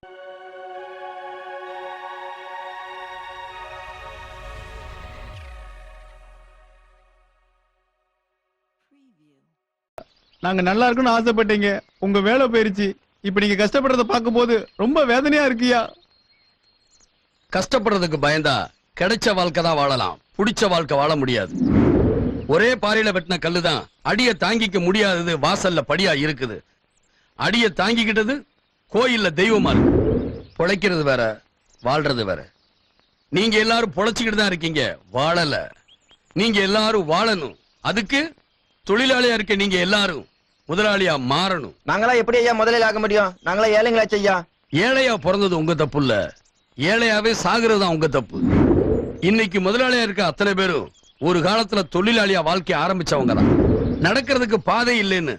நாங்க நல்லா இருக்குன்னு ஆசைப்பட்டீங்க, உங்க வேலை போயிருச்சு. இப்ப நீங்க கஷ்டப்படுறத பார்க்கும் போது ரொம்ப வேதனையா இருக்குயா. கஷ்டப்படுறதுக்கு பயந்தா கிடைச்ச வாழ்க்கை தான் வாழலாம், புடிச்ச வாழ்க்கை வாழ முடியாது. ஒரே பாறையில வெட்டின கல்லுதான் அடிய தாங்கிக்க முடியாதது வாசல்ல படியா இருக்குது. அடிய தாங்கிக்கிட்டது கோயில்ல தெய்வமா இருக்கு. பொழைக்கிறது வேற, வாழ்றது வேற. நீங்க எல்லாரும் பொழைச்சுக்கிட்டு தான் இருக்கீங்க, வாழல. நீங்க எல்லாரும் வாழணும். அதுக்கு தொழிலாளியா இருக்க நீங்க எல்லாரும் முதலாளியா மாறணும். நாங்களா எப்படி ஐயா முதலில் ஆக முடியும்? நாங்களா ஏழைங்களாச்சு ஐயா. ஏழையா பிறந்தது உங்க தப்பு இல்ல, ஏழையாவே சாகுறது உங்க தப்பு. இன்னைக்கு முதலாளியா இருக்க அத்தனை பேரும் ஒரு காலத்துல தொழிலாளியா வாழ்க்கை ஆரம்பிச்சவங்க தான். நடக்கிறதுக்கு பாதை இல்லைன்னு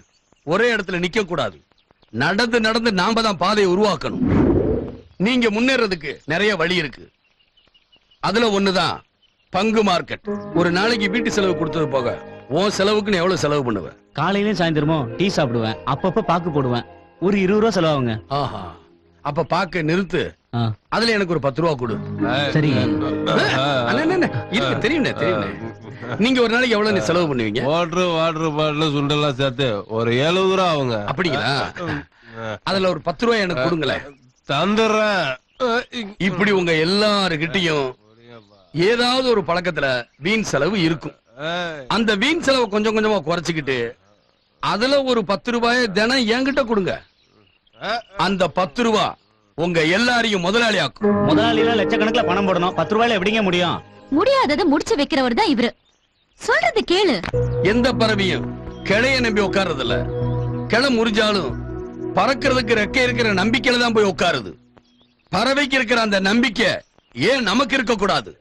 ஒரே இடத்துல நிக்க கூடாது. நடந்து நடந்து நாம தான் பாதையை உருவாக்கணும். நீங்க முன்னேறதுக்கு நிறைய வழி இருக்கு. அதுல ஒண்ணுதான் பங்கு மார்க்கெட். ஒரு நாளைக்கு வீட்டு செலவு கொடுத்தது போக உன் செலவுக்கு எவ்வளவு செலவு பண்ணுவேன்? காலையிலயும் சாயந்தரமும் டீ சாப்பிடுவேன், அப்பப்ப பாக்கு போடுவேன். ஒரு 20 ரூபா செலவாகுங்க. ஆஹா, அப்ப பாக்க நிறுத்து. அதுல எனக்கு ஒரு 10 ரூபா கொடு. சரிங்க. தெரியும் தெரியும். நீங்க ஒரு நாளைக்கு எவ்வளவு செலவு பண்ணுவீங்க? வாட்டர் பாட்டில் சுண்டெல்லாம் சேர்த்து ஒரு 70 ரூபா ஆகுங்க. அப்படிங்களா? அதுல ஒரு 10 ரூபாய் எனக்கு கொடுங்களேன். தந்துடுறேன். இப்படி உங்க எல்லாருக்கிட்டையும் ஏதாவது ஒரு பழக்கத்துல வீண் செலவு இருக்கும். அந்த வீண் செலவு கொஞ்சம் கொஞ்சமா குறைச்சிக்கிட்டு அதுல ஒரு 10 ரூபாயை தினம் என்கிட்ட கொடுங்க. அந்த 10 ரூபா உங்க எல்லாரையும் முதலாளி ஆக்கும். முதலாளியில லட்சக்கணக்கில் பணம் போடணும், 10 ரூபாயில எப்படிங்க முடியும்? முடியாததை முடிச்சு வைக்கிறவர் தான் இவரு. சொல்றது கேளு. எந்த பறவையும் கிளைய நம்பி உட்கார்றது இல்ல. கிளை முறிஞ்சாலும் பறக்கிறதுக்கு ரெக்கை இருக்கிற நம்பிக்கையில தான் போய் உட்காருது. பறவைக்கு இருக்கிற அந்த நம்பிக்கை ஏன் நமக்கு இருக்க கூடாது?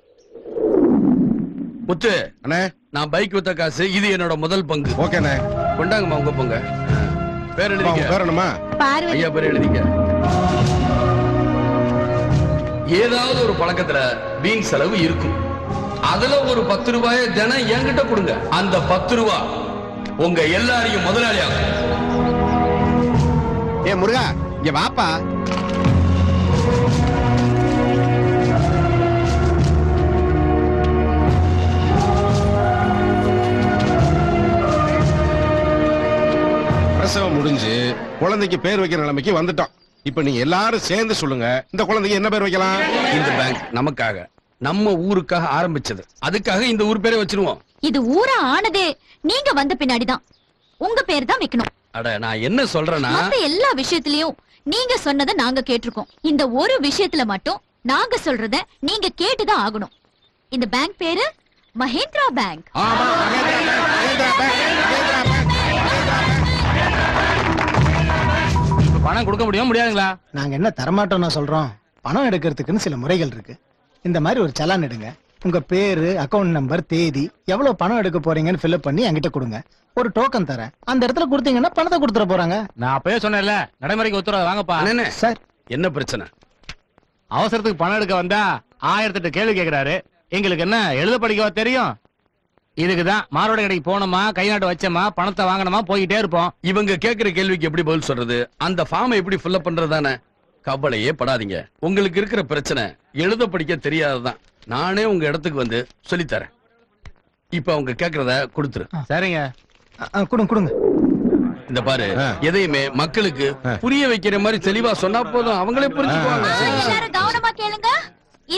முத்து அண்ணே, நான் பைக் வித்த காசு இது என்னோட முதல் பங்கு. ஓகேண்ணே. கொண்டாங்கம்மா உங்க பங்கு. பேர் எழுதிக்க. பேரணுமா? ஐயா பேர் எழுதிக்க. ஏதாவது ஒரு பழக்கத்துல வீண் செலவு இருக்கும். அதுல ஒரு 10 ரூபாயை தினம் என்கிட்ட கொடுங்க. அந்த 10 ரூபா உங்க எல்லாரையும் முதலாளி ஆகும். ஏ முருகா, இங்க வாப்பா. பிரசவம் முடிஞ்சு குழந்தைக்கு பேர் வைக்கிற நிலைமைக்கு வந்துட்டோம். இப்ப நீங்க எல்லாரும் சேர்ந்து சொல்லுங்க, இந்த குழந்தைக்கு என்ன பேர் வைக்கலாம்? இந்த பேங்க் நமக்காக, நம்ம ஊருக்காக ஆரம்பிச்சது. அதுக்காக இந்த ஊர் பேரை வச்சிருவோம். இது ஊரா ஆனதே நீங்க வந்த பின்னாடிதான். உங்க பேர் தான் வைக்கணும். அட, நான் என்ன சொல்றேன்னா, மத்த எல்லா விஷயத்திலயும் நீங்க சொன்னதை நாங்க கேட்டிருக்கோம். இந்த ஒரு விஷயத்துல மட்டும் நாங்க சொல்றத நீங்க கேட்டுதான் ஆகணும். இந்த பேங்க் பேரு மஹேந்திரா பேங்க். பணம் கொடுக்க முடியாதுங்களா? நாங்க என்ன தரமாட்டோம்னா சொல்றோம். பணம் எடுக்கிறதுக்குன்னு சில முறைகள் இருக்கு. இந்த மாதிரி ஒரு சலான் எடுங்க. உங்க பேரு, அக்கவுண்ட் நம்பர், தேதி, எவ்வளவு பணம் எடுக்க போறீங்கன்னு ஃபில்அப் பண்ணி என்கிட்ட கொடுங்க. ஒரு டோக்கன் தரேன், அந்த இடத்துல கொடுத்தீங்கன்னா பணத்தை கொடுத்துட போறாங்க. நான் அப்பவே சொன்னேன்ல, நடைமுறைக்கு ஒத்துறா வாங்கப்பா. சார் என்ன பிரச்சனை? அவசரத்துக்கு பணம் எடுக்க வந்தா 1008 கேள்வி கேட்கிறாரு. எங்களுக்கு என்ன எழுத படிக்கவா தெரியும்? இதுக்குதான் மாரோட கடைக்கு போனோமா, கை நாட்டு வச்சோமா, பணத்தை வாங்கணுமா, போயிட்டே இருப்போம். இவங்க கேட்கிற கேள்விக்கு எப்படி பதில் சொல்றது? அந்த ஃபார்மை எப்படி ஃபில்அப் பண்றதானே? கவலையே படாதீங்க. உங்களுக்கு இருக்கிற பிரச்சனை எழுத படிக்க தெரியாததான். நானே உங்க இடத்துக்கு வந்து சொல்லித்தரேன். இப்ப அவங்க கேக்குறத கொடுத்துரு. சரிங்க, கொடுங்க கொடுங்க. இந்த பாரு, எதையுமே மக்களுக்கு புரிய வைக்கிற மாதிரி தெளிவா சொன்னா போதும், அவங்களே புரிஞ்சுக்குவாங்க. எல்லாரும் கவனமா கேளுங்க.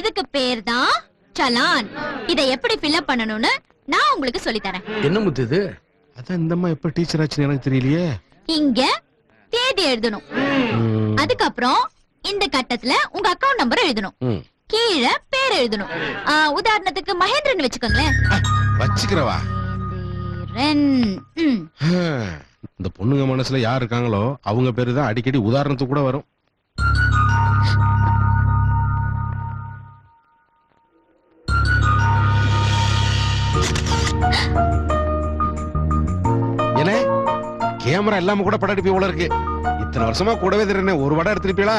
இதுக்கு பேர் தான் சலான். இத எப்படி ஃபில்அப் பண்ணணும்னு நான் உங்களுக்கு சொல்லி தரேன். என்ன முத்து இது? அதான் இந்த அம்மா எப்ப டீச்சர் ஆச்சுன்னு எனக்கு தெரியலையே. இங்க தேதி எழுதணும். அதுக்கப்புறம் இந்த கட்டத்துல உங்க அக்கவுண்ட் நம்பர் எழுதணும். கீழே பேர் எழுதணும். உதாரணத்துக்கு மகேந்திரன் வச்சுக்கோங்களேன். வச்சுக்கிறவா? இந்த பொண்ணுங்க மனசுல யார் இருக்காங்களோ அவங்க பேரு தான் அடிக்கடி உதாரணத்துக்கு கூட வரும். என்ன கேமரா இல்லாம கூட படம் எடுப்பி போல இருக்கு. இத்தனை வருஷமா கூடவே தெரியும், ஒரு வடம் எடுத்துருப்பீங்களா?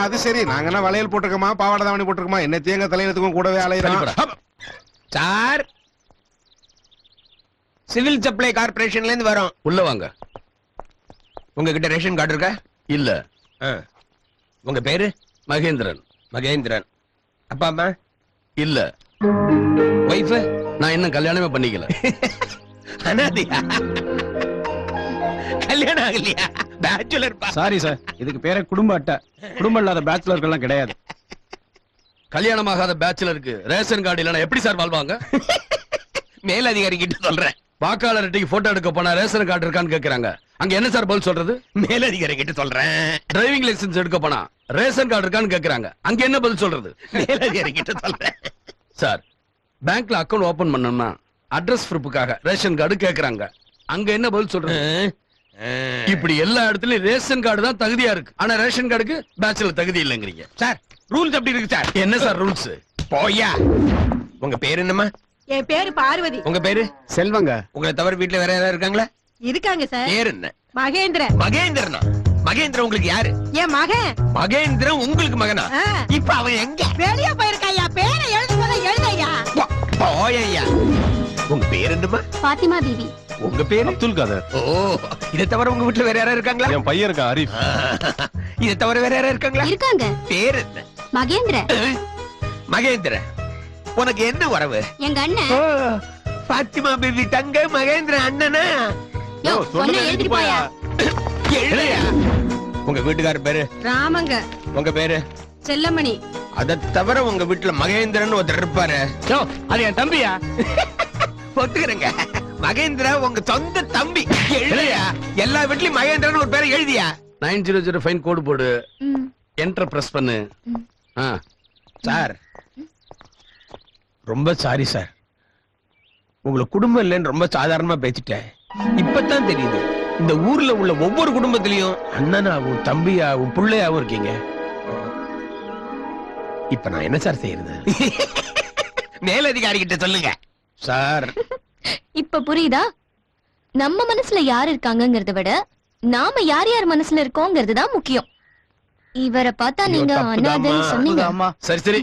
அது சரி. நாங்க என்ன வளையல் போட்டிருக்கோமா, பாவாடை தாவணி போட்டிருக்கோமா, என்ன தேங்க தலையிலத்துக்கும் கூடவே அலையிறோம். சார், சிவில் சப்ளை கார்பரேஷன்ல இருந்து வரோம். உள்ள வாங்க. உங்ககிட்ட ரேஷன் கார்டு இருக்கா? இல்ல. உங்க பேரு மகேந்திரன். மகேந்திரன். அப்பா அம்மா இல்ல, ஒய்ஃப் நான் இன்னும் கல்யாணமே பண்ணிக்கல. அனாதையா? கல்யாணம் ஆகலையா? பேச்சுலர் பா. சாரி சார், இதுக்கு பேரே குடும்ப அட்டை. குடும்பம் இல்லாத பேச்சுலர்கள்லாம் கிடையாது. கல்யாணமாகாத பேச்சுலருக்கு ரேஷன் கார்டு இல்லைன்னா எப்படி சார் வாழ்வாங்க? மேலதிகாரி கிட்ட சொல்றேன். வாக்காளர் அட்டைக்கு போட்டோ எடுக்க போனா ரேஷன் கார்டு இருக்கான்னு கேக்குறாங்க. அங்க என்ன சார் பதில் சொல்றது? மேலதிகாரி கிட்ட சொல்றேன். டிரைவிங் லைசென்ஸ் எடுக்க போனா ரேஷன் கார்டு இருக்கான்னு கேக்குறாங்க. அங்க என்ன பதில் சொல்றது? மேலதிகாரி கிட்ட சொல்றேன். சார், பேங்க்ல அக்கவுண்ட் ஓபன் பண்ணணும்னா அட்ரஸ் ப்ரூஃபுக்காக ரேஷன் கார்டு கேக்குறாங்க. அங்க என்ன பதில் சொல்றது? இப்படி எல்லா இடத்துலயும் ரேஷன் கார்டு தான் தகுதியா இருக்கு. ஆனா ரேஷன் கார்டுக்கு பேச்சுலர் தகுதி இல்லைங்கிறீங்க. சார், ரூல்ஸ் அப்படி இருக்கு சார். என்ன சார் ரூல்ஸ்? போயா. உங்க பேரு என்னம்மா? என் பேரு பார்வதி. உங்க பேரு? செல்வங்க. உங்களை தவிர வீட்டுல வேற யாராவது இருக்காங்களா? இருக்காங்க சார். பேர் என்ன? மகேந்திரன். மகேந்திரனா? மகேந்திரன் உங்களுக்கு யாரு? என் மகன். மகேந்திரன் உங்களுக்கு மகனா? ஆ. இப்ப அவன் எங்க? வெளிய போயிருக்காயா. பேரை எழுதும்போது எழுதையா. போயா. உங்க பேர் என்னம்மா? பாத்திமா பிவி. உங்க பேரு? அப்துல் காதர். ஓ, இதை தவிர உங்க வீட்டுல வேற யாராவது இருக்காங்களா? என் பையன் இருக்கா அரிஃப். இதை தவிர வேற யாராவது இருக்காங்களா? இருக்காங்க. பேர் என்ன? மகேந்திர. மகேந்திரன். உனக்கு என்ன வரவு? எங்க அண்ணன். ஓ, பாத்திமா பேபி தங்க மகேந்திரன் அண்ணனா? யோ, சொன்ன எழுதிட்டு போயா. எழுதையா? உங்க வீட்டுக்கார பேரு? ராமங்க. உங்க பேரு? செல்லமணி. அதை தவிர உங்க வீட்டுல மகேந்திரன் ஒருத்தர் இருப்பாரு. யோ, அது என் தம்பியா? ஒத்துக்கிறேங்க. மகேந்திரா உங்க சொந்த தம்பி. எழுதையா? எல்லா வீட்லயும் மகேந்திரன் ஒரு பேரை எழுதியா? 9005 கோடு போடு. ம். என்டர் பிரஸ் பண்ணு. ஆ. சார், ரொம்ப சாரி சார். உங்களுக்கு குடும்பம் இல்லைன்னு ரொம்ப சாதாரணமா பேசிட்டேன். இப்பதான் தெரியுது இந்த ஊர்ல உள்ள ஒவ்வொரு குடும்பத்திலயும் அண்ணனாவும் தம்பியாவும் பிள்ளையாவும் இருக்கீங்க. இப்ப நான் என்ன சார் செய்யறது? மேலதிகாரி கிட்ட சொல்லுங்க சார். இப்ப புரியுதா? நம்ம மனசுல யார் இருக்காங்கங்கறத விட நாம யார் யார் மனசுல இருக்கோங்கிறது தான் முக்கியம். இவரை பார்த்தா நீங்க தப்புதாம்மா. அனாதைன்னு சொன்னீங்க. சரி சரி.